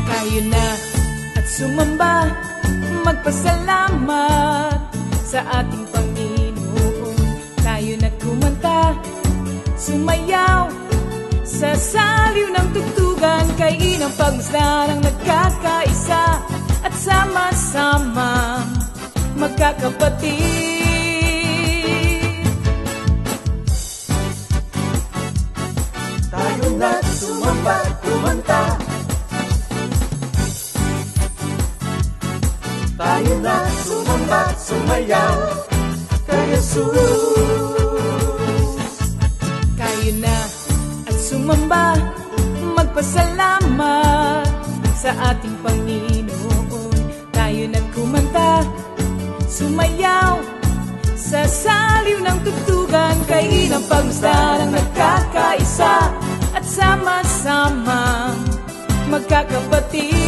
Tayo na at sumamba, magpasalamat sa ating Panginoon. Tayo na kumanta, sumayaw sa saliw ng tugtugan, kay inang pagmasdan ang nagkakaisa at sama-sama magkakapatid. Tayo na sumamba, kumanta. Tayo na sumamba, sumayaw kay Jesus. Tayo na at sumamba, magpasalamat sa ating Panginoon. Tayo na kumanta, sumayaw sa saliw ng tugtugan, kay inang pagmasdan ang nagkakaisa at sama-sama magkakapatid.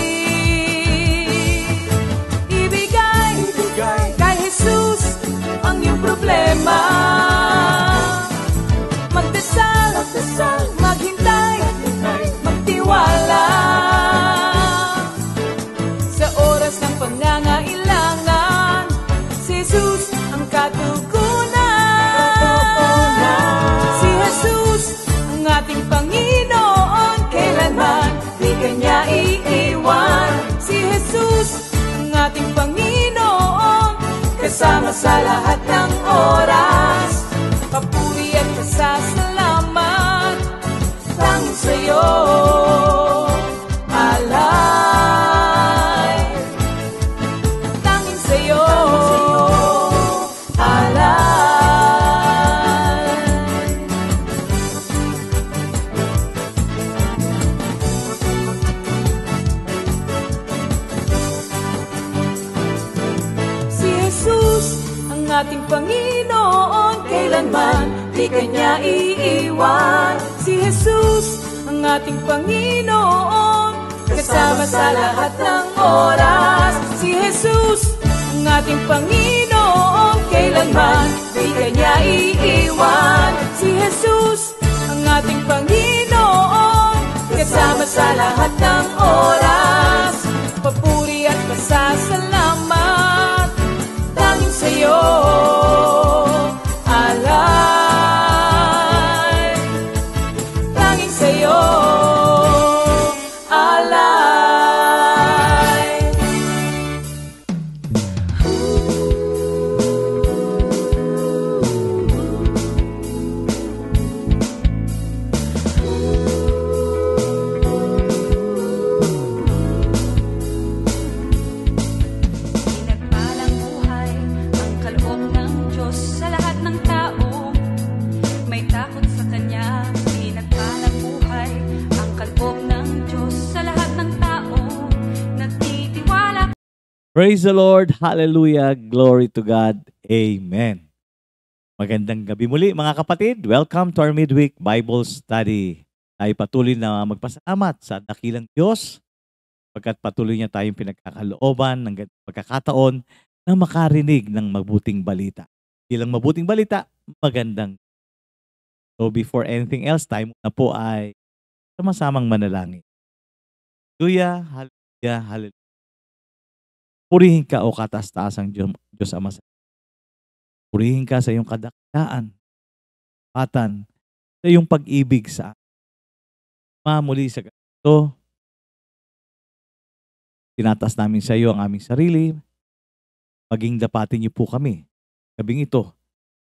Kay Jesus ang iyong problema, magdasal, maghintay, magtiwala. Sa oras ng pangangailangan, si Jesus ang katugunan. Si Jesus ang ating Panginoon, kailanman di kanya iiwan. Si Jesus ang ating Panginoon, kasama sa lahat ng oras. Papuri at pasasalamat tanging sa'yo, alay. Tanging sa'yo, alay. Si Jesus ang ating Panginoon, kailanman di kanya iiwan. Si Jesus ang ating Panginoon, kasama sa lahat ng oras. Si Jesus ang ating Panginoon, kailanman di kanya iiwan. Si Jesus ang ating Panginoon, kasama sa lahat ng oras. Papuri at pasasalamat tanging sa'yo, alay. Tanging sa'yo, alay. Pinagpalang buhay ang kaloob ng Diyos sa lahat ng tao. May takot sa Kanya. Pinagpalang buhay ang kaloob ng Diyos sa lahat ng tao. Nagtitiwala. Praise the Lord. Hallelujah. Glory to God. Amen. Magandang gabi muli mga kapatid. Welcome to our midweek Bible study. Tayo patuloy na magpasalamat sa dakilang Diyos pagkat patuloy niya tayong pinagkakalooban ng pagkakataon na makarinig ng mabuting balita. Bilang mabuting balita, magandang. So before anything else, tayo na po ay sama-samang manalangin. Hallelujah, hallelujah, hallelujah. Purihin ka o kataas-taasang Diyos Ama. Purihin ka sa iyong kadakilaan, patan, sa iyong pag-ibig sa akin. Muli sa ganito, tinatas namin sa iyo ang aming sarili, maging dapatin niyo po kami, gabing ito,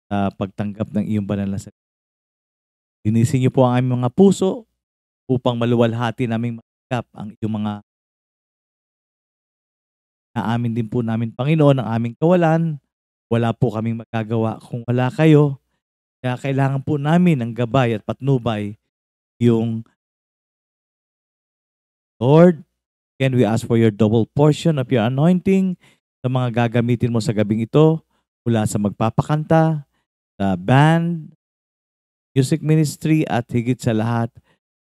sa pagtanggap ng iyong banal na salita. Linisin niyo po ang aming mga puso upang maluwalhati naming matanggap ang iyong mga naamin din po namin, Panginoon, ang aming kawalan. Wala po kaming magagawa kung wala kayo. Kaya kailangan po namin ng gabay at patnubay yung Lord. Again, we ask for your double portion of your anointing sa mga gagamitin mo sa gabing ito, mula sa magpapakanta, sa band, music ministry, at higit sa lahat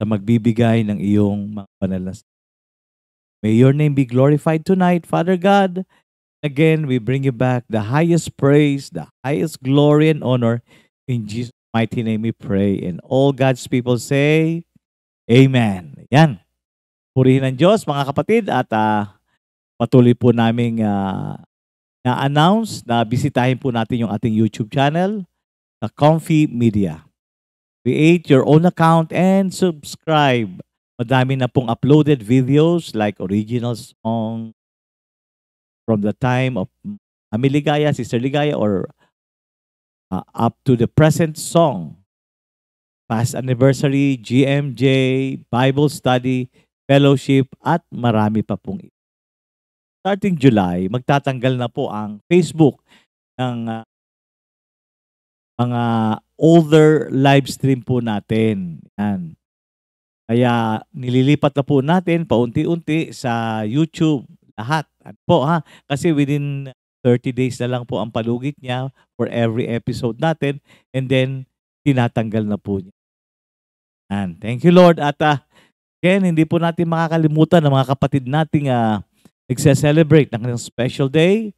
sa magbibigay ng iyong mga banal na salita. May your name be glorified tonight, Father God. Again, we bring you back the highest praise, the highest glory and honor. In Jesus' mighty name we pray. And all God's people say, Amen. Yan. Purihin ng Diyos, mga kapatid, at patuloy po naming na-announce na bisitahin po natin yung ating YouTube channel, sa Comfy Media. Create your own account and subscribe. Madami na pong uploaded videos like original song from the time of Ami Ligaya, Sister Ligaya, or up to the present song. Past anniversary, GMJ, Bible study, fellowship, at marami pa pong ito. Starting July, magtatanggal na po ang Facebook ng mga older live stream po natin. Yan. Kaya nililipat na po natin paunti-unti sa YouTube lahat. Ano po ha? Kasi within 30 days na lang po ang palugit niya for every episode natin, and then tinatanggal na po niya. And thank you Lord. At again, hindi po natin makakalimutan ng mga kapatid nating nagse-celebrate ng kanilang special day.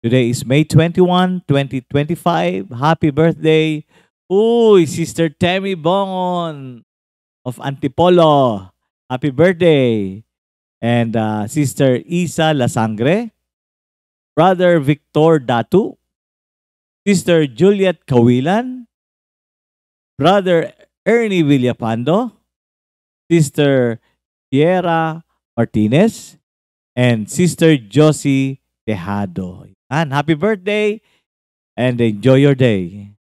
Today is May 21, 2025. Happy birthday. Uy, Sister Temi Bongon of Antipolo. Happy birthday. And Sister Isa Lasangre, Brother Victor Datu, Sister Juliet Kawilan, Brother Ernie Villapando, Sister Sierra Martinez, and Sister Josie Tejado. And happy birthday and enjoy your day.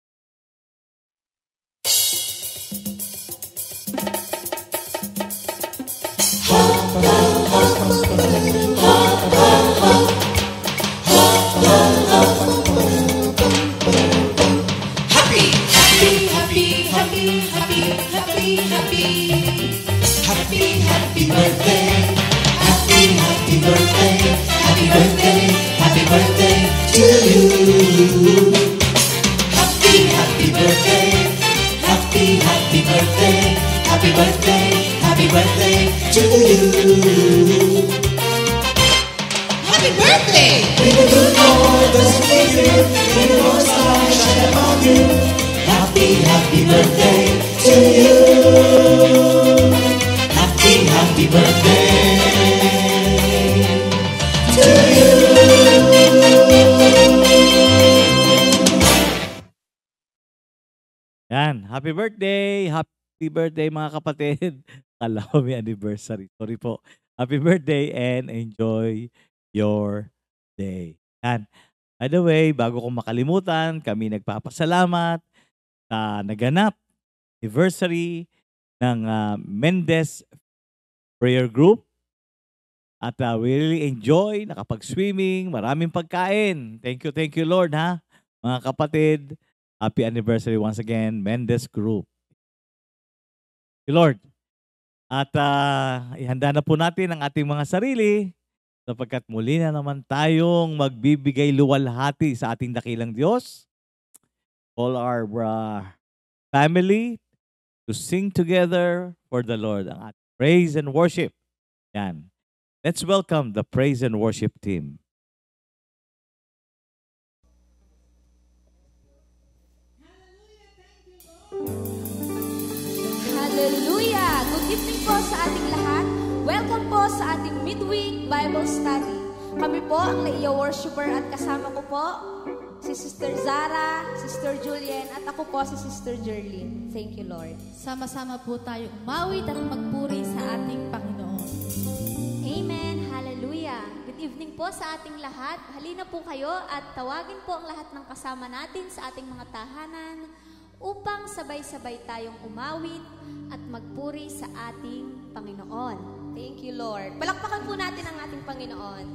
Yan, happy birthday! Happy birthday mga kapatid! Kala ko may anniversary. Sorry po. Happy birthday and enjoy your day. Yan. By the way, bago kong makalimutan, kami nagpapasalamat sa naganap anniversary ng Mendez Prayer Group. At we really enjoy, nakapag-swimming, maraming pagkain. Thank you Lord ha. Mga kapatid, happy anniversary once again, Mendez Group. Thank you Lord. At ihanda na po natin ang ating mga sarili sapagkat muli na naman tayong magbibigay luwalhati sa ating dakilang Diyos. All our family to sing together for the Lord. Ang ating praise and worship. Yan. Let's welcome the praise and worship team. Hallelujah! Good evening po sa ating lahat. Welcome po sa ating midweek Bible study. Kami po ang Laiya worshiper at kasama ko po si Sister Zara, Sister Julien, at ako po si Sister Jerlyn. Thank you, Lord. Sama-sama po tayo umawit at magpuri sa ating Panginoon. Amen. Hallelujah. Good evening po sa ating lahat. Halina po kayo at tawagin po ang lahat ng kasama natin sa ating mga tahanan upang sabay-sabay tayong umawit at magpuri sa ating Panginoon. Thank you, Lord. Palakpakan po natin ang ating Panginoon.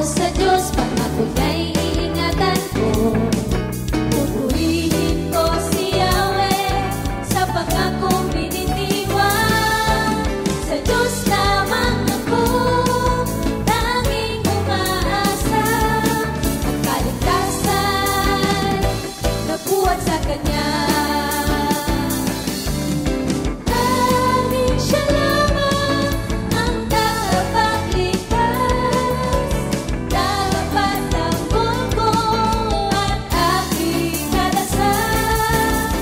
sa Diyos, pangako niya'y iingatan ko. Pupurihin ko si Yahweh sa pangakong binitiwan. Sa Diyos lamang ako tanging umaasa. Ang kaligtasan nabuhat sa Kanya. Tanging Siya lamang ang tagapagligtas. Tagapagtanggol ko at aking kalasas.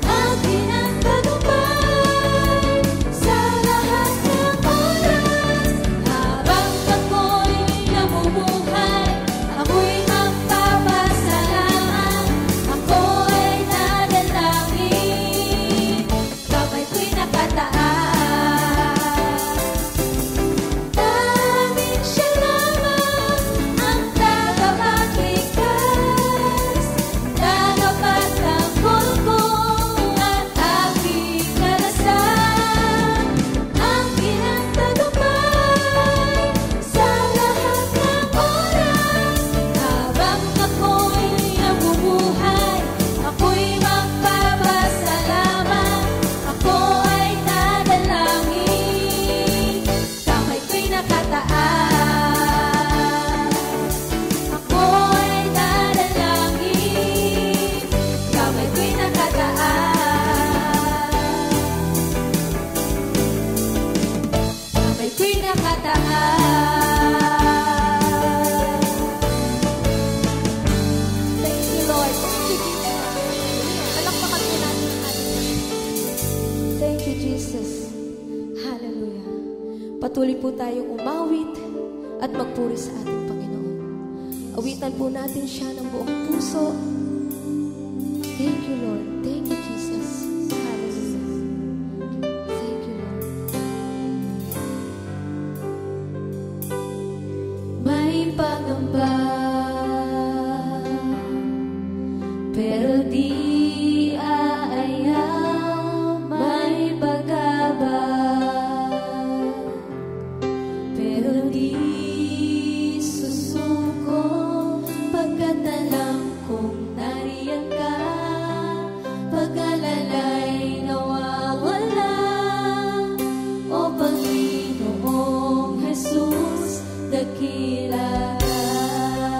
Akin ang tagumpay sa lahat ng oras. Habang ako'y namumuhay, ako'y magpapasalamat. Ako ay nadalangin, kamay ko'y nakataas. Tanging Siya lamang ang tagapagligtas. Tagapagtanggol ko at aking kalasas. Akin ang tagumpay sa lahat ng oras. Habang ako'y namumuhay, ako'y magpapasalamat. Ako ay nadalangin, kamay ko'y nakataas. Ako ay nadalangin, kamay ko'y nakataas. Kamay ko'y nakataas. Thank you, Lord. Palakpakan po natin ang ating Thank you, Jesus. Hallelujah. Patuloy po tayong umawit at magpuri sa ating Panginoon. Awitan po natin siya ng buong puso. Thank you, Lord. Thank you, Jesus. Hallelujah. Thank you, Lord. May pangamba, pero di aayaw. May pag-abang, pero di susuko. Pagkat alam kong nariyan ka, pag-alala'y nawawala. O Panginoong Jesus, dakila ka.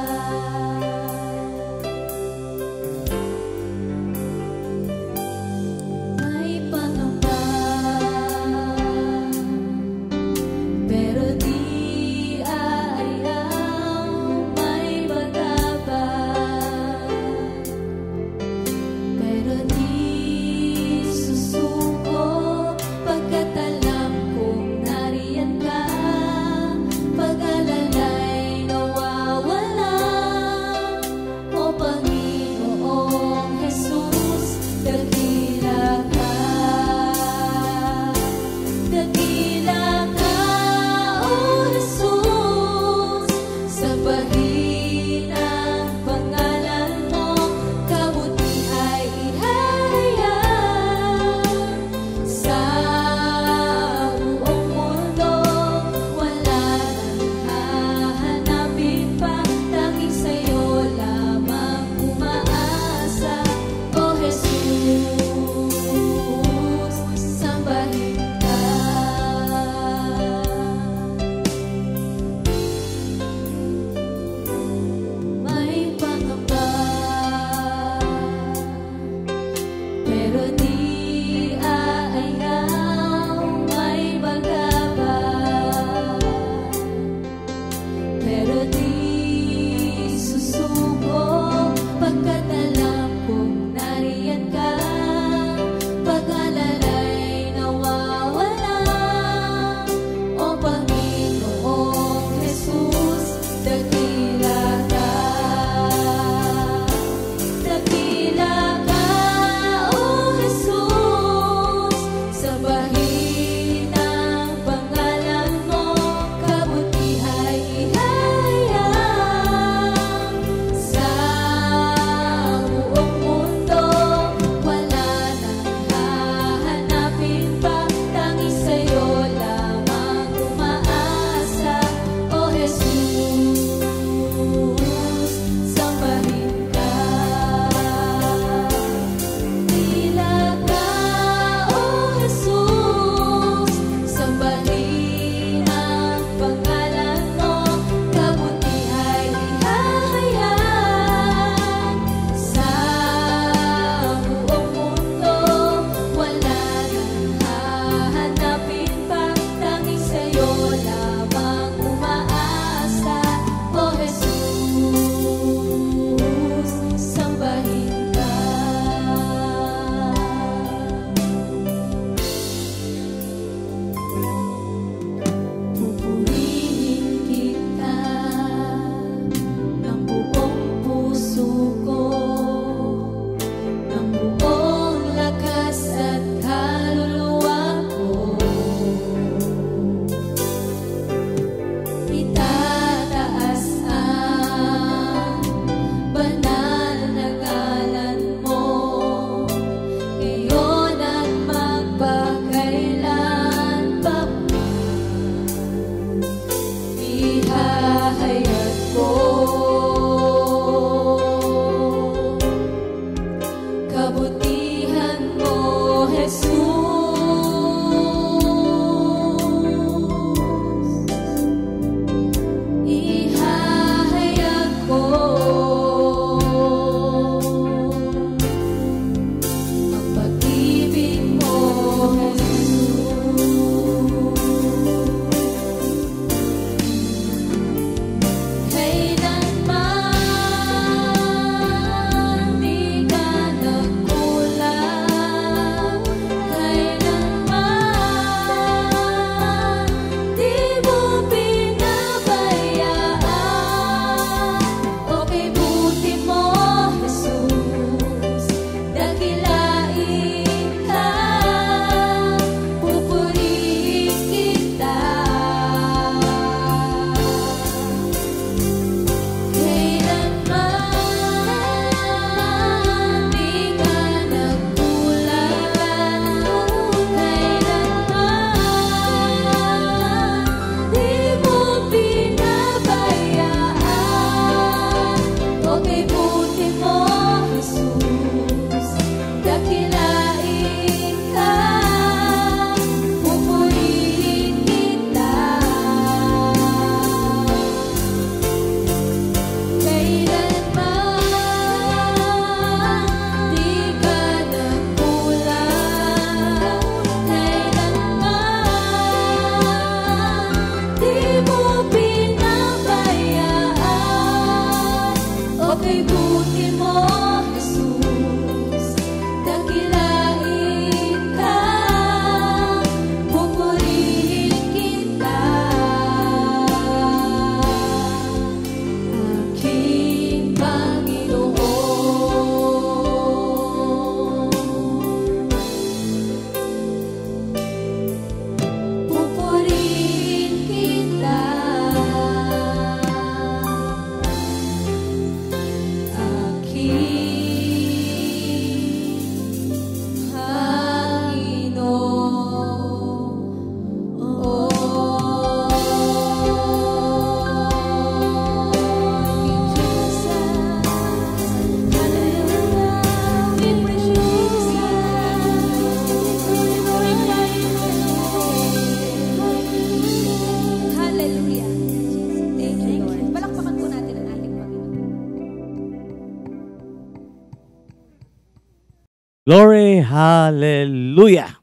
Hallelujah!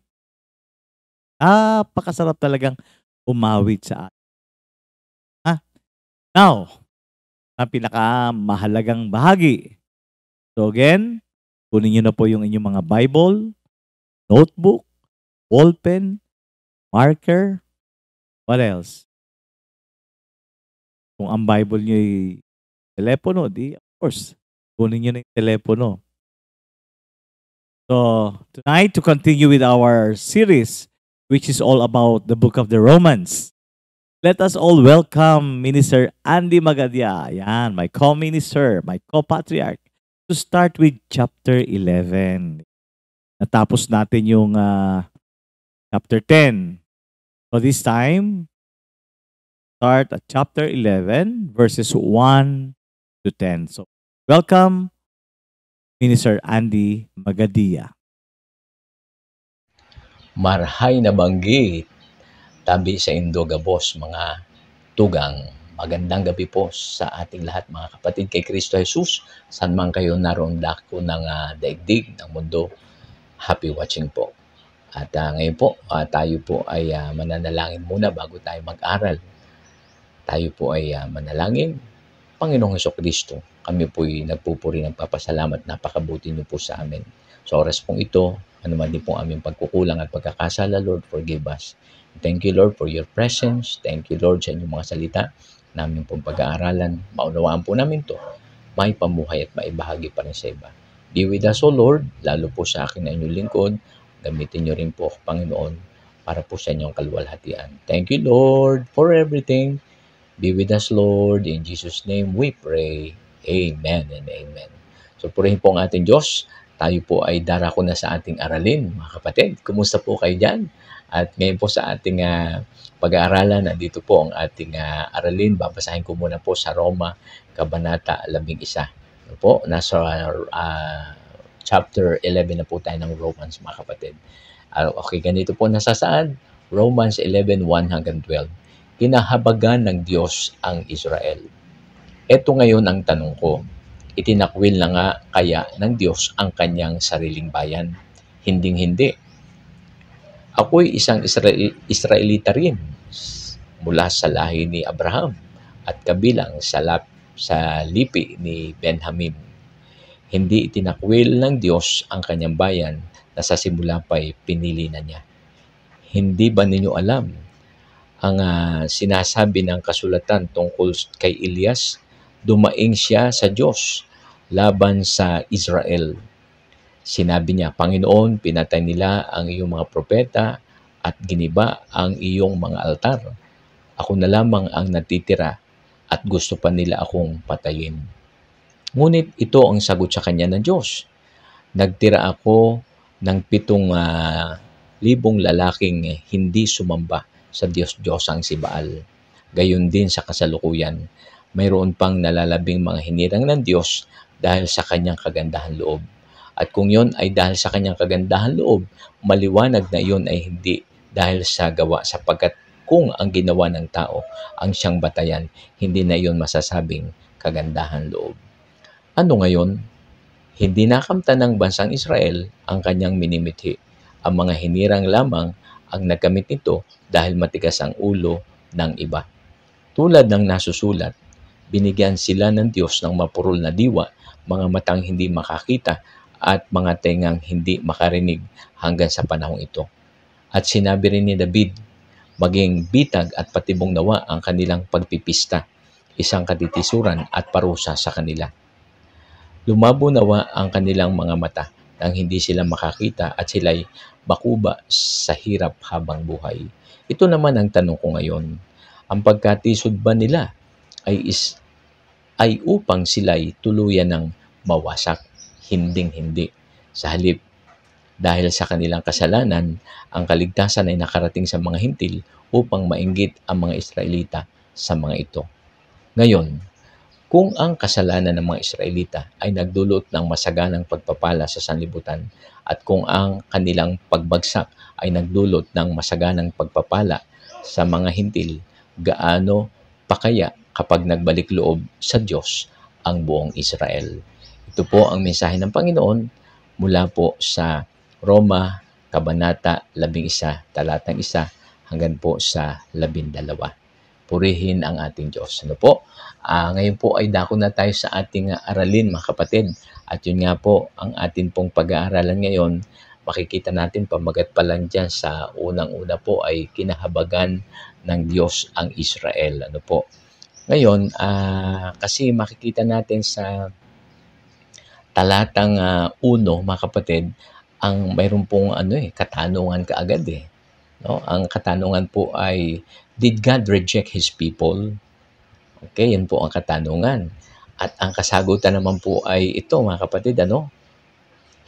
Napakasarap talagang umawit sa atin. Now, ang pinakamahalagang bahagi. So again, kunin niyo na po yung inyong mga Bible, notebook, ballpen, marker, what else? Kung ang Bible niyo ay telepono, di of course, kunin niyo na yung telepono. So, tonight to continue with our series, which is all about the book of the Romans. Let us all welcome Minister Andy Magadia, yan, my co-minister, my co-patriarch, to start with chapter 11. Natapos natin yung chapter 10. So this time, start at chapter 11, verses 1 to 10. So, welcome, Minister Andy Magadia. Marhay na banggit, tabi sa Indogabos, mga tugang. Magandang gabi po sa ating lahat, mga kapatid kay Kristo Jesus. Saan man kayo naroon dako ng daigdig ng mundo, happy watching po. At ngayon po, tayo po ay mananalangin muna bago tayo mag-aral. Tayo po ay manalangin. Panginoong Hesukristo, kami po'y nagpupuri ng papasalamat. Napakabuti niyo po sa amin. Sa oras pong ito, anuman din po aming pagkukulang at pagkakasala, Lord, forgive us. Thank you, Lord, for your presence. Thank you, Lord, sa inyong mga salita namin pong pag-aaralan. Maunawaan po namin to, may pamuhay at maibahagi pa rin sa iba. Be with us, O Lord, lalo po sa akin na inyong lingkod. Gamitin niyo rin po, Panginoon, para po sa inyong kaluwalhatian. Thank you, Lord, for everything. Be with us, Lord. In Jesus' name we pray. Amen and amen. So, purihin po ang ating Diyos. Tayo po ay darako na sa ating aralin, mga kapatid. Kumusta po kayo dyan? At ngayon po sa ating pag-aaralan, nandito po ang ating aralin. Babasahin ko muna po sa Roma, Kabanata 11. Ano po, nasa chapter 11 na po tayo ng Romans, mga kapatid. Okay, ganito po nasa saan? Romans 11, 1 hanggang 12. Kinahabagan ng Diyos ang Israel. Ito ngayon ang tanong ko. Itinakwil na nga kaya ng Diyos ang kanyang sariling bayan? Hinding-hindi. Ako'y isang Israelita rin mula sa lahi ni Abraham at kabilang sa lipi ni Benjamin. Hindi itinakwil ng Diyos ang kanyang bayan na sa simula pa'y pinili na niya. Hindi ba ninyo alam ang sinasabi ng kasulatan tungkol kay Elias? Dumaing siya sa Diyos laban sa Israel. Sinabi niya, Panginoon, pinatay nila ang iyong mga propeta at giniba ang iyong mga altar. Ako na lamang ang natitira at gusto pa nila akong patayin. Ngunit ito ang sagot sa kanya ng Diyos. Nagtira ako ng 7,000 lalaking hindi sumamba sa Diyos-Diyosang si Baal. Gayon din sa kasalukuyan, mayroon pang nalalabing mga hinirang ng Diyos dahil sa kanyang kagandahan loob. At kung yon ay dahil sa kanyang kagandahan loob, maliwanag na yon ay hindi dahil sa gawa, sapagkat kung ang ginawa ng tao ang siyang batayan, hindi na yon masasabing kagandahan loob. Ano ngayon? Hindi nakamtan ng bansang Israel ang kanyang minimithi. Ang mga hinirang lamang ang nagkamit nito dahil matigas ang ulo ng iba. Tulad ng nasusulat, binigyan sila ng Diyos ng mapurol na diwa, mga matang hindi makakita at mga tengang hindi makarinig hanggang sa panahong ito. At sinabi rin ni David, maging bitag at patibong nawa ang kanilang pagpipista, isang katitisuran at parusa sa kanila. Lumabo nawa ang kanilang mga mata nang hindi sila makakita at sila'y makuba sa hirap habang buhay. Ito naman ang tanong ko ngayon. Ang pagkatisod ba nila ay upang sila'y tuluyan ng mawasak? Hinding-hindi. Sa halip, dahil sa kanilang kasalanan, ang kaligtasan ay nakarating sa mga hintil upang mainggit ang mga Israelita sa mga ito. Ngayon, kung ang kasalanan ng mga Israelita ay nagdulot ng masaganang pagpapala sa sanlibutan at kung ang kanilang pagbagsak ay nagdulot ng masaganang pagpapala sa mga hintil, gaano pa kaya kapag nagbalik loob sa Diyos ang buong Israel? Ito po ang mensahe ng Panginoon mula po sa Roma, Kabanata 11, talatang 1 hanggang po sa 12. Purihin ang ating Diyos. Ano po? Ngayon po ay dako na tayo sa ating aralin, mga kapatid. At yun nga po, ang ating pong pag-aaralan ngayon, makikita natin pamagat pa lang dyan sa unang-una po ay kinahabagan ng Diyos ang Israel. Ano po? Ngayon, kasi makikita natin sa talatang 1, mga kapatid, ang mayroon pong katanungan kaagad eh. No? Ang katanungan po ay, did God reject His people? Okay, yan po ang katanungan. At ang kasagutan naman po ay ito, mga kapatid,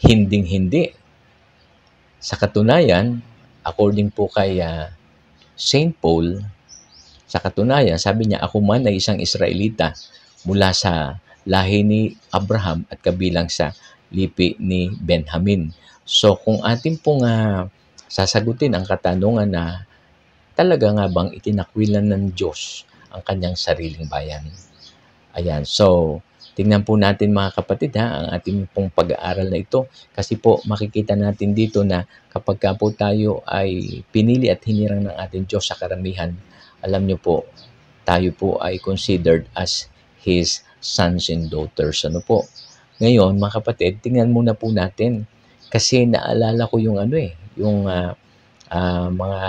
hinding-hindi. Sa katunayan, according po kay St. Paul, sa katunayan, sabi niya, ako man ay isang Israelita mula sa lahi ni Abraham at kabilang sa lipi ni Benjamin. So kung atin pong sasagutin ang katanungan na talaga nga bang itinakwilan ng Diyos ang kanyang sariling bayan? Ayan, so tingnan po natin mga kapatid ang ating pong pag-aaral na ito kasi po makikita natin dito na kapag ka po tayo ay pinili at hinirang ng ating Diyos sa karamihan, alam niyo po, tayo po ay considered as His sons and daughters. Ano po? Ngayon, mga kapatid, tingnan muna po natin. Kasi naalala ko yung yung mga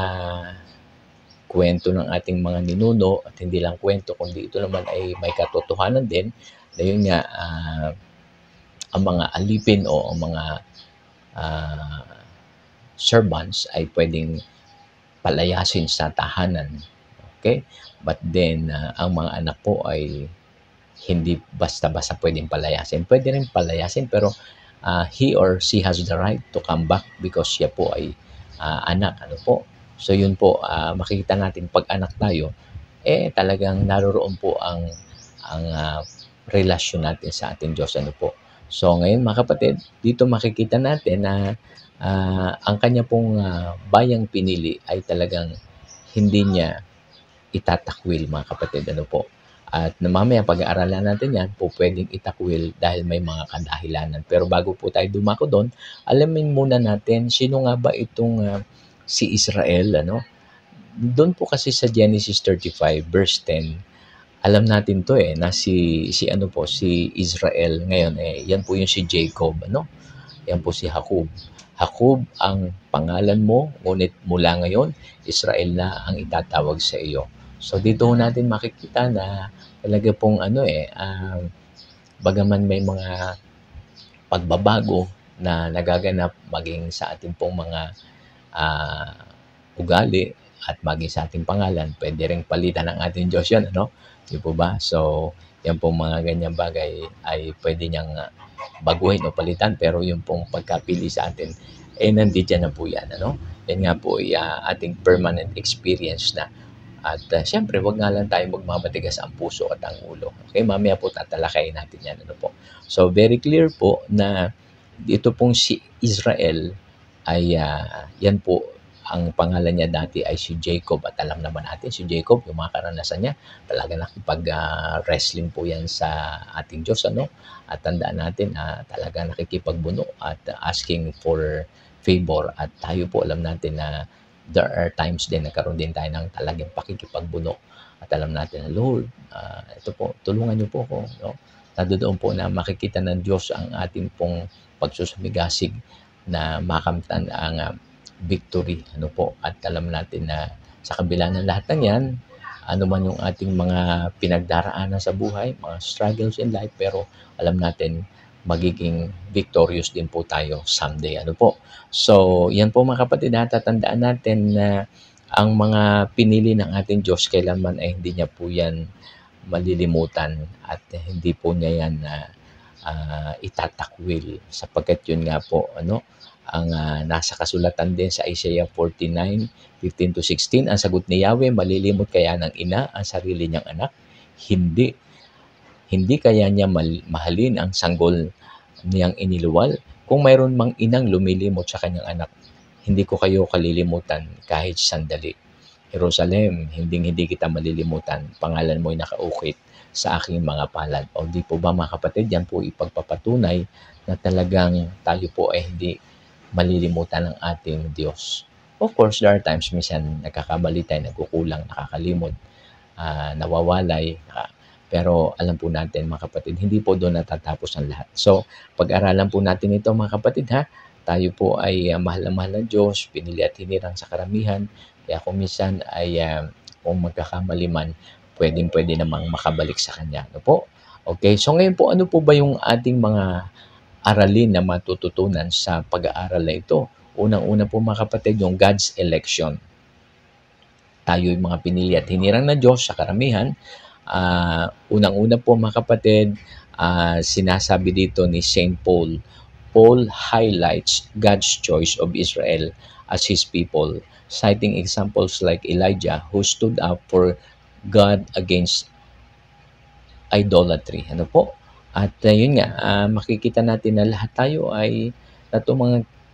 kwento ng ating mga ninuno at hindi lang kwento, kundi ito naman ay may katotohanan din na yun nga, ang mga alipin o ang mga servants ay pwedeng palayasin sa tahanan. Okay? But then, ang mga anak po ay hindi basta-basta pwedeng palayasin. Pwede rin palayasin pero he or she has the right to come back because siya po ay anak. Ano po? So yun po, makikita natin pag anak tayo, talagang naroroon po ang relasyon natin sa ating Diyos. Ano po? So ngayon mga kapatid, dito makikita natin na ang kanya pong bayang pinili ay talagang hindi niya itatakwil, mga kapatid. Ano po? At mamaya pag-aaralan natin yan po pwedeng itakwil dahil may mga kadahilanan. Pero bago po tayo dumako doon, alamin muna natin sino nga ba itong si Israel. Doon po kasi sa Genesis 35 verse 10, alam natin to na si Israel ngayon yan po yung si Jacob. Yan po si Jacob. Jacob ang pangalan mo, ngunit mula ngayon Israel na ang itatawag sa iyo. So dito natin makikita na talaga pong bagaman may mga pagbabago na nagaganap maging sa ating pong mga ugali at maging sa ating pangalan, pwede ring palitan ng ating Diyos yan, Di po ba? So yan pong mga ganyang bagay ay pwede niyang baguhin o palitan, pero yung pong pagkapili sa atin nandito na po yan, Yan nga po ay ating permanent experience na. At siyempre, wag nga lang tayo magmamatigas ang puso at ang ulo. Okay, mamaya po tatalakayin natin yan. So, very clear po na dito pong si Israel ay yan po, ang pangalan niya dati ay si Jacob. At alam naman natin, si Jacob, yung mga karanasan niya, talaga nakipag-wrestling po yan sa ating Diyos. At tandaan natin, talaga nakikipagbuno at asking for favor. At tayo po alam natin na there are times din nagkaroon din tayo ng talagang pakikipagbuno at alam natin na Lord, ito po, tulungan niyo po ako. Nandoon po na makikita ng Diyos ang ating pong pagsusumigasig na makamtan ang victory. At alam natin na sa kabila ng lahat ng yan, ano man yung ating mga pinagdaraanan sa buhay, mga struggles in life, pero alam natin magiging victorious din po tayo someday. So, yan po mga kapatid, tatandaan natin na ang mga pinili ng ating Diyos kailanman ay hindi niya po yan malilimutan at hindi po niya yan itatakwil sapagkat yun nga po ang nasa kasulatan din sa Isaiah 49:15-16, ang sagot ni Yahweh, malilimot kaya ng ina ang sarili niyang anak? Hindi kaya niya mahalin ang sanggol niyang iniluwal? Kung mayroon mang inang lumilimot sa kanyang anak, hindi ko kayo kalilimutan kahit sandali. Jerusalem, hindi kita malilimutan. Pangalan mo'y nakaukit sa aking mga palad. O di po ba mga kapatid, yan po ipagpapatunay na talagang tayo po ay hindi malilimutan ng ating Diyos. Of course, there are times minsan nagkakamali tayo, nagkukulang, nakakalimot, nawawalay, pero alam po natin mga kapatid, hindi po doon natatapos ang lahat. So, pag-aralan po natin ito mga kapatid ha, tayo po ay mahal na mahal ng Diyos, pinili at hinirang sa karamihan, kaya kung minsan ay kung magkakamali man, pwede namang makabalik sa Kanya. Ano po? Okay, so ngayon po, ano po ba yung ating mga aralin na matututunan sa pag-aaral na ito? Unang-una po mga kapatid, yung God's election. Tayo yung mga pinili at hinirang na Diyos sa karamihan. Unang-una po mga kapatid, sinasabi dito ni St. Paul, Paul highlights God's choice of Israel as his people, citing examples like Elijah who stood up for God against idolatry. Ano po? At yun nga, makikita natin na lahat tayo ay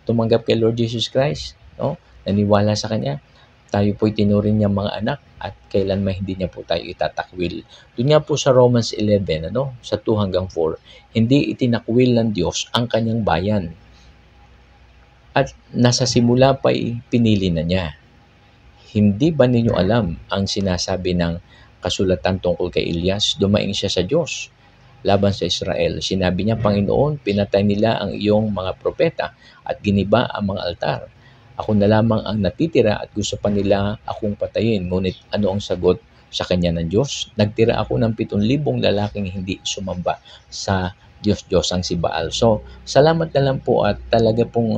tumanggap kay Lord Jesus Christ, no? Naniwala sa Kanya. Tayo po'y tinuring niya mga anak at kailanman hindi niya po tayo itatakwil. Doon nga po sa Romans 11, sa 2 hanggang 4, hindi itinakwil ng Diyos ang Kanyang bayan. At nasa simula pa'y pinili na niya. Hindi ba ninyo alam ang sinasabi ng kasulatan tungkol kay Elias? Dumaing siya sa Diyos laban sa Israel. Sinabi niya, Panginoon, pinatay nila ang iyong mga propeta at giniba ang mga altar. Ako na lamang ang natitira at gusto pa nila akong patayin. Ngunit ano ang sagot sa kanya ng Diyos? Nagtira ako ng 7,000 lalaking hindi sumamba sa Diyos ang si Baal. So, salamat na lang po at talaga pong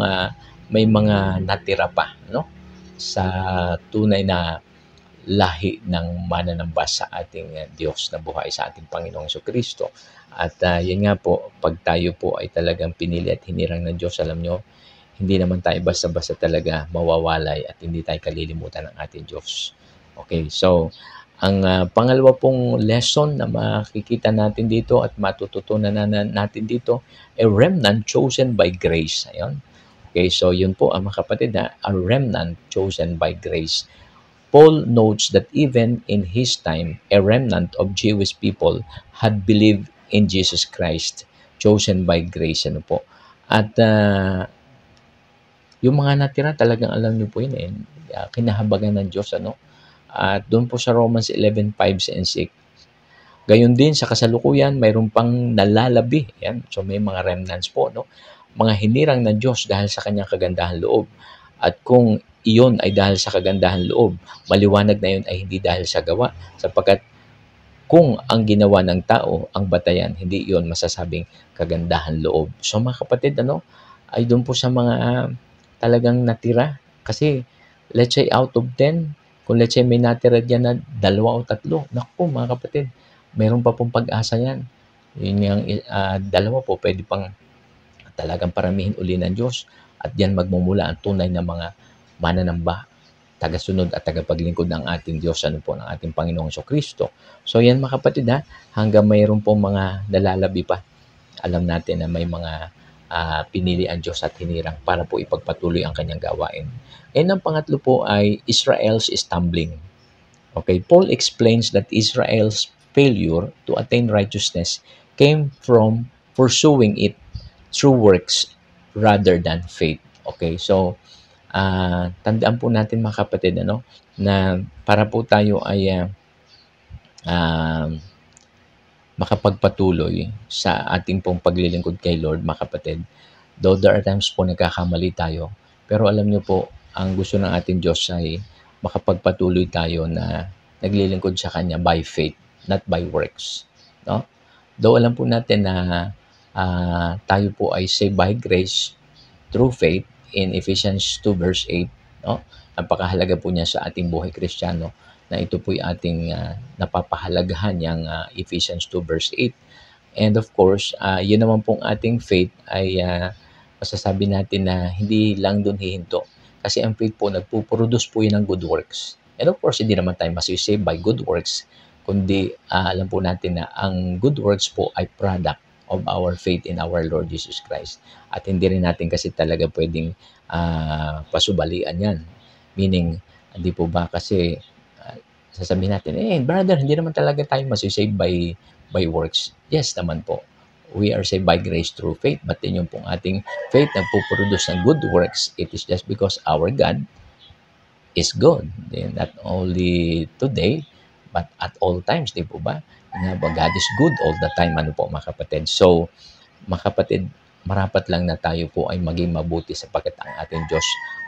may mga natira pa, sa tunay na lahi ng mananamba sa ating Diyos na buhay, sa ating Panginoong Jesucristo. At yun nga po, pag tayo po ay talagang pinili at hinirang ng Diyos, alam nyo, hindi naman tayo basta-basta talaga mawawalay at hindi tayo kalilimutan ng ating Diyos. Okay, so ang pangalawa pong lesson na makikita natin dito at matututunan natin dito, a remnant chosen by grace. Ayun. Okay, so yun po mga kapatid, a remnant chosen by grace. Paul notes that even in his time, a remnant of Jewish people had believed in Jesus Christ, chosen by grace. Ano po? At yung mga natira, talagang alam niyo po yun, kinahabagan ng Diyos. At doon po sa Romans 11:5 and 6, gayon din sa kasalukuyan, mayroon pang nalalabi. Yan. So may mga remnants po, mga hinirang ng Diyos dahil sa kanyang kagandahan loob. At kung iyon ay dahil sa kagandahan loob, maliwanag na yun ay hindi dahil sa gawa. Sapagkat kung ang ginawa ng tao ang batayan, hindi iyon masasabing kagandahan loob. So mga kapatid, ay doon po sa mga talagang natira. Kasi let's say out of 10, kung let's say may natira dyan na 2 o 3, naku mga kapatid, mayroon pa pong pag-asa yan. Yun yung 2 po, pwede pang talagang paramihin uli ng Diyos. At yan magmumula ang tunay na mga mananamba, tagasunod at tagapaglingkod ng ating Diyos, ng ating Panginoong Jesucristo. So yan mga kapatid, hanggang mayroon pong mga nalalabi pa, alam natin na may mga pinili ang Diyos at hinirang para po ipagpatuloy ang kanyang gawain. And ang pangatlo po ay Israel's stumbling. Okay, Paul explains that Israel's failure to attain righteousness came from pursuing it through works rather than faith. Okay, so tandaan po natin mga kapatid, na para po tayo ay makapagpatuloy sa ating pong paglilingkod kay Lord, mga kapatid. Though there are times po nagkakamali tayo, pero alam niyo po, ang gusto ng ating Diyos ay makapagpatuloy tayo na naglilingkod sa Kanya by faith, not by works. Though alam po natin na tayo po ay saved by grace through faith in Ephesians 2 verse 8. Napakahalaga po niya sa ating buhay Kristiyano, na ito po'y ating napapahalagahan yung Ephesians 2 verse 8. And of course, yun naman pong ating faith ay masasabi natin na hindi lang doon hihinto. Kasi ang faith po, nagpuproduce po yun ng good works. And of course, hindi naman tayo masisave by good works, kundi alam po natin na ang good works po ay product of our faith in our Lord Jesus Christ. At hindi rin natin kasi talaga pwedeng pasubalian yan. Meaning, hindi po ba kasi sasabihin natin, brother, hindi naman talaga tayo masisave by works. Yes naman po. we are saved by grace through faith. But then yung pong ating faith nagpuproduce ng good works, it is just because our God is good. Not only today, but at all times, di po ba? God is good all the time, ano po mga kapatid. So, mga kapatid, marapat lang na tayo po ay maging mabuti sapagkat ang ating Diyos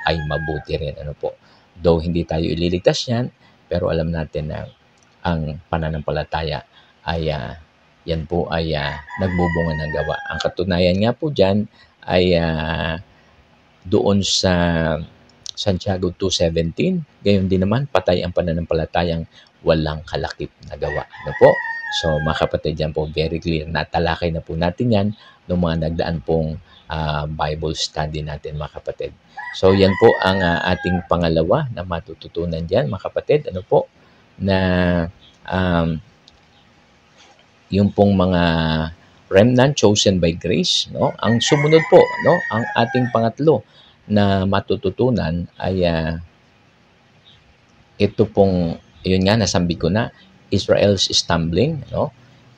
ay mabuti rin. Ano po? Though hindi tayo ililigtas yan, pero alam natin na ang pananampalataya ay yan po ay nagbubunga ng gawa. Ang katunayan nga po dyan ay doon sa Santiago 2:17, gayon din naman, patay ang pananampalatayang walang kalakip na gawa. Ano po? So, mga kapatid, yan po, very clear. Natalakay na po natin yan noong mga nagdaan pong Bible study natin, mga kapatid. So, yan po ang ating pangalawa na matututunan dyan, mga kapatid. Ano po? Na yung pong mga remnant chosen by grace, no? Ang sumunod po, no? Ang ating pangatlo na matututunan ay ito pong, yun nga, nasambi ko na, Israel's stumbling, no?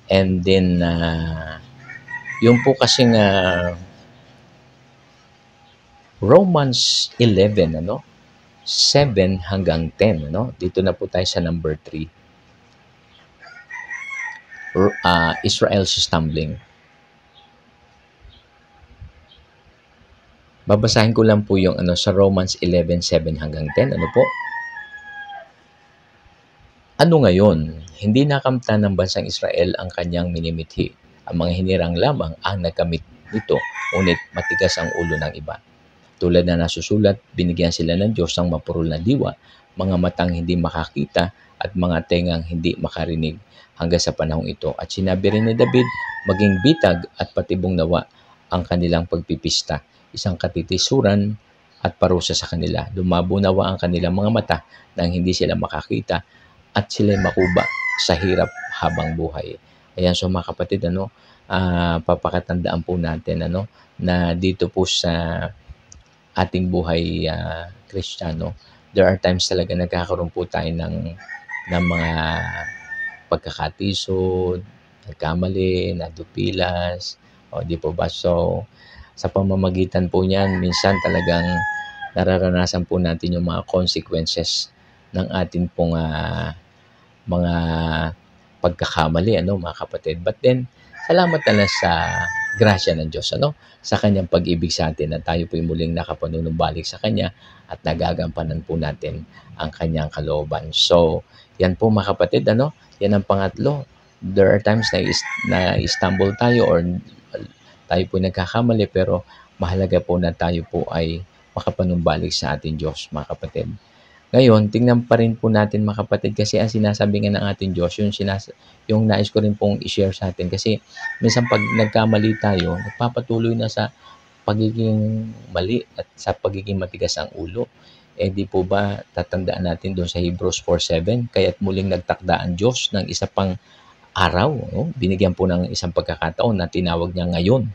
And then, yung po kasing Romans 11, ano? 7 hanggang 10, no? Dito na po tayo sa number 3. Israel's stumbling. Babasahin ko lang po yung sa Romans 11:7 hanggang 10. Ano po? Ano ngayon? Hindi nakamtan ng bansang Israel ang kanyang minimithi. Ang mga hinirang lamang ang nagkamit nito, ngunit matigas ang ulo ng iba. Tulad na nasusulat, binigyan sila ng Diyos ng mapurol na diwa, mga matang hindi makakita at mga tengang hindi makarinig hanggang sa panahong ito. At sinabi rin ni David, maging bitag at patibong nawa ang kanilang pagpipista, isang katitisuran at parusa sa kanila. Lumabo nawa ang kanilang mga mata nang hindi sila makakita at sila'y makuba sa hirap habang buhay. Ayan, so mga kapatid, papakatandaan po natin na dito po sa ating buhay Kristiyano, there are times talaga nagkakaroon po tayo ng mga pagkakatisod, nagkamali, nadupilas, di po ba? So, sa pamamagitan po niyan, minsan talagang nararanasan po natin yung mga consequences ng ating pong mga pagkakamali, mga kapatid. But then, salamat na lang sa grasya ng Diyos, sa kanyang pag-ibig sa atin na tayo po'y muling nakapanunumbalik sa kanya at nagagampanan po natin ang kanyang kalooban. So, yan po mga kapatid, yan ang pangatlo. There are times na stumble tayo or tayo po nagkakamali, pero mahalaga po na tayo po ay makapanumbalik sa ating Diyos, mga kapatid. Ngayon, tingnan pa rin po natin, mga kapatid, kasi ang sinasabi nga ng ating Diyos, yung nais ko rin pong i-share sa atin. Kasi minsan pag nagkamali tayo, nagpapatuloy na sa pagiging mali at sa pagiging matigas ang ulo. Di po ba tatandaan natin doon sa Hebrews 4:7, kaya't muling nagtakda ang Diyos ng isa pang araw. Binigyan po ng isang pagkakataon na tinawag niya ngayon.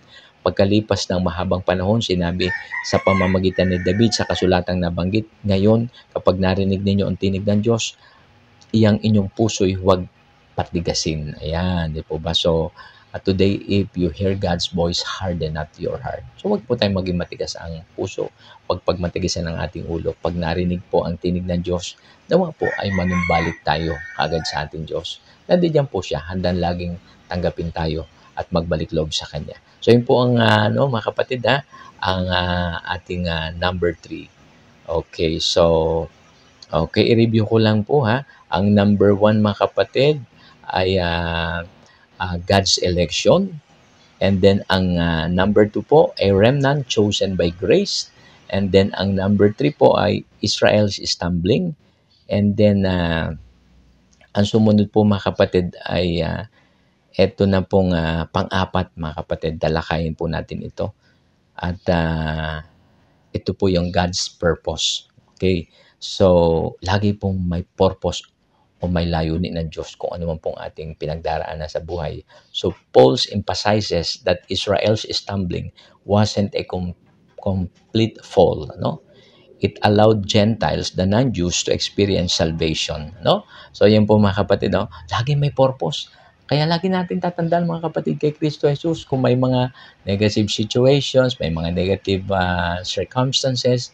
Pagkalipas ng mahabang panahon, sinabi sa pamamagitan ni David sa kasulatang nabanggit, ngayon, kapag narinig ninyo ang tinig ng Diyos, iyang inyong puso'y huwag patigasin. Ayan, di po ba? So, today, if you hear God's voice, harden not your heart. So, huwag po tayong maging matigas ang puso. Huwag pagmatigasan ang ating ulo. Pag narinig po ang tinig ng Diyos, nawa po ay manumbalik tayo agad sa ating Diyos. Nandiyan po siya, handang laging tanggapin tayo at magbalik loob sa Kanya. So, yun po ang, mga kapatid, ang ating number 3. Okay, so, i-review ko lang po, Ang number 1, mga kapatid, ay God's election. And then, ang number 2 po, a remnant chosen by grace. And then, ang number 3 po ay Israel's stumbling. And then, ang sumunod po, mga kapatid, ay ito na pong pang-apat, mga kapatid, talakayin po natin ito. At ito po yung God's purpose. Okay? So, lagi pong may purpose o may layunin ng Diyos kung ano man pong ating pinagdaraanan sa buhay. So, Paul emphasizes that Israel's stumbling wasn't a complete fall, It allowed Gentiles, the non-Jews, to experience salvation, So, yan po, mga kapatid, lagi may purpose. Kaya lagi natin tatandaan mga kapatid kay Kristo Jesus, kung may mga negative situations, may mga negative circumstances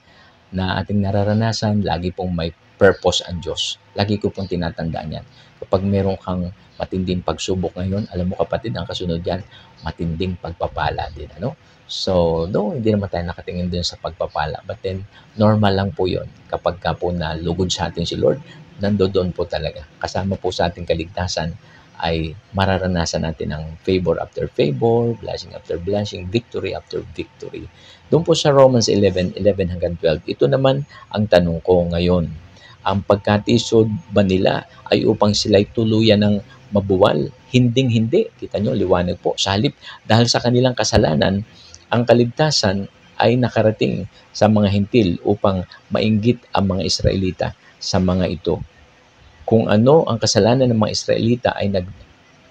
na ating nararanasan, lagi pong may purpose ang Diyos. Lagi ko pong tinatandaan yan. Kapag meron kang matinding pagsubok ngayon, alam mo kapatid, ang kasunod yan, matinding pagpapala din. Ano? So, no, hindi naman tayo nakatingin din sa pagpapala. But then, normal lang po yon. Kapag ka po nalugod sa atin si Lord, nandoon po talaga. Kasama po sa ating kaligtasan ay mararanasan natin ang favor after favor, blessing after blessing, victory after victory. Doon po sa Romans 11:11 hanggang 12, ito naman ang tanong ko ngayon. Ang pagkatisod ba nila ay upang sila'y tuluyan ng mabuwal? Hinding-hindi. Kita nyo, liwanag po. Sa halip, dahil sa kanilang kasalanan, ang kaligtasan ay nakarating sa mga hintil upang mainggit ang mga Israelita sa mga ito. Kung ano ang kasalanan ng mga Israelita ay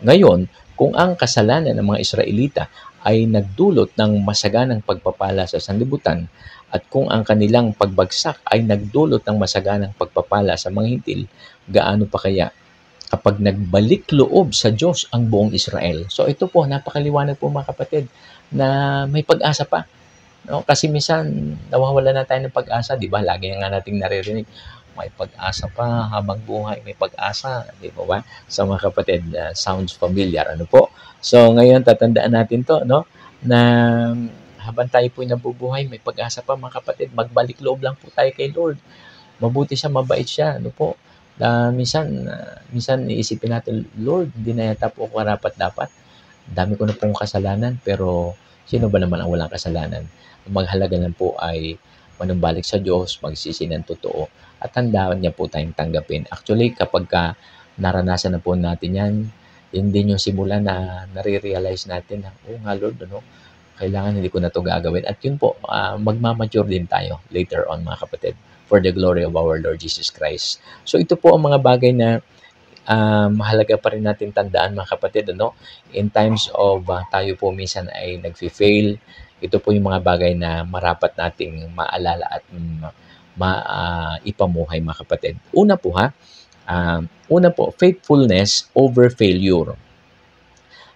ngayon, kung ang kasalanan ng mga Israelita ay nagdulot ng masaganang pagpapala sa sanlibutan at kung ang kanilang pagbagsak ay nagdulot ng masaganang pagpapala sa mga hintil, gaano pa kaya kapag nagbalik loob sa Diyos ang buong Israel? So ito po, napakaliwanag po mga kapatid na may pag-asa pa. No? Kasi minsan nawawala na tayo ng pag-asa, di ba? Lagi nga nating naririnig, may pag-asa pa habang buhay, may pag-asa, di ba? Sa mga kapatid, sounds familiar, ano po? So ngayon tatandaan natin to, no? Na habang tayo po'y nabubuhay, may pag-asa pa mga kapatid, magbalik loob lang po tayo kay Lord. Mabuti siya, mabait siya, ano po? Minsan iisipin natin, Lord, hindi na yata po ako karapat-dapat. Dami ko na pong kasalanan, pero sino ba naman ang walang kasalanan? Ang maghalaga lang po ay manumbalik sa Diyos, magsisi ng totoo, at tandaan niya po tayong tanggapin. Actually, kapag naranasan na po natin yan, yun din yung simula na nare-realize natin na, oh nga Lord, ano, kailangan hindi ko na ito gagawin. At yun po, magmamature din tayo later on mga kapatid, for the glory of our Lord Jesus Christ. So ito po ang mga bagay na mahalaga pa rin natin tandaan mga kapatid, ano? In times of tayo po minsan ay nag-fail, ito po yung mga bagay na marapat nating maalala at ipamuhay mga kapatid. Una po, faithfulness over failure.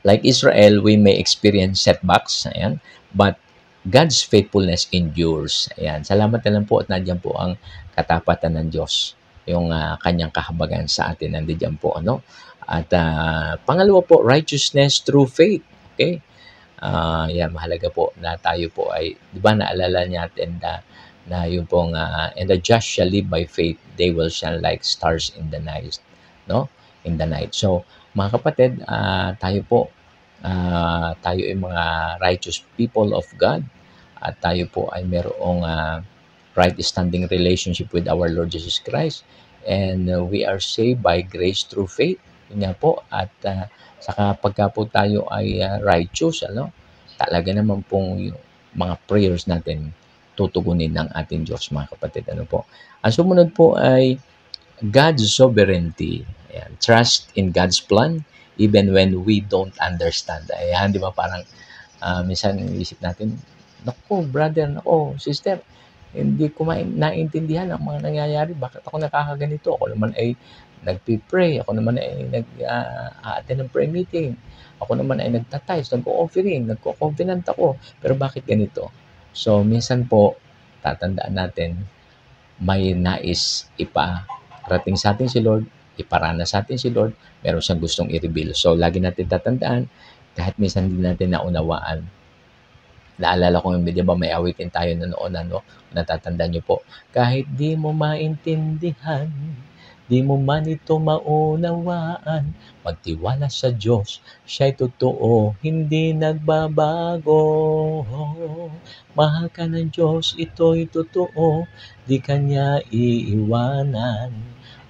Like Israel, we may experience setbacks, ayan, but God's faithfulness endures. Ayan, salamat na lang po at nandiyan po ang katapatan ng Diyos. Yung kanyang kahabagan sa atin, nandiyan po, ano? At pangalawa po, righteousness through faith. Okay? Yan, mahalaga po na tayo po ay, di ba naalala natin na yung pong, and the just shall live by faith, they will shine like stars in the night. No? In the night. So, mga kapatid, tayo ay mga righteous people of God at tayo po ay merong right standing relationship with our Lord Jesus Christ, and we are saved by grace through faith. Yun nga po, at saka pagka po tayo ay righteous, ano, talaga naman pong yung mga prayers natin tutugunin ng ating Diyos mga kapatid. Ano po? Ang sumunod po ay God's sovereignty. Ayan. Trust in God's plan even when we don't understand. Ayan, di ba parang minsan isip natin, naku brother, naku sister, hindi ko naintindihan ang mga nangyayari. Bakit ako nakakaganito? Ako naman ay nagpipray. Ako naman ay nag-attend ng prayer meeting. Ako naman ay nagtatize, nag-offering, nagko-covenant ako. Pero bakit ganito? So, minsan po, tatandaan natin, may nais iparating sa atin si Lord, iparana sa atin si Lord, meron siyang gustong i-reveal. So, lagi natin tatandaan, kahit minsan hindi natin naunawaan. Naalala ko yung, di ba, may awitin tayo na noon, ano, natatandaan niyo po, kahit di mo maintindihan, di mo man ito maunawaan, magtiwala sa Diyos, siya'y totoo, hindi nagbabago. Mahal ka ng Diyos, ito'y totoo, di kanya iiwanan.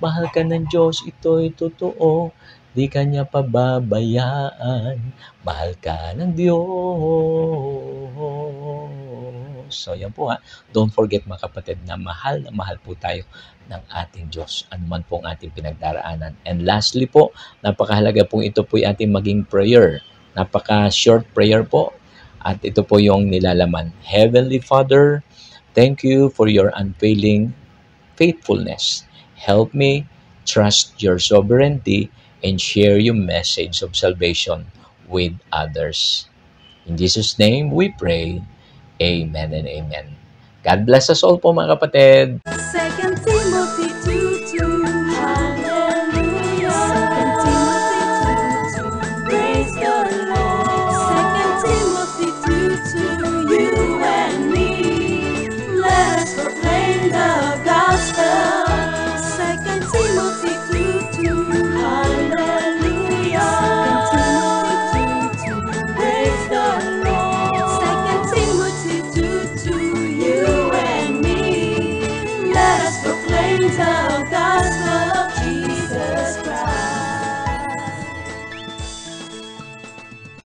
Mahal ka ng Diyos, ito'y totoo, di kanya pababayaan. Mahal ka ng Diyos. So, yan po Don't forget mga kapatid na mahal po tayo ng ating Diyos. Ano man pong ating pinagdaraanan. And lastly po, napakahalaga pong ito po yung ating maging prayer. Napaka-short prayer po. At ito po yung nilalaman. Heavenly Father, thank you for your unfailing faithfulness. Help me trust your sovereignty and share yung message of salvation with others. In Jesus' name we pray. Amen and amen. God bless us all po mga kapatid. Say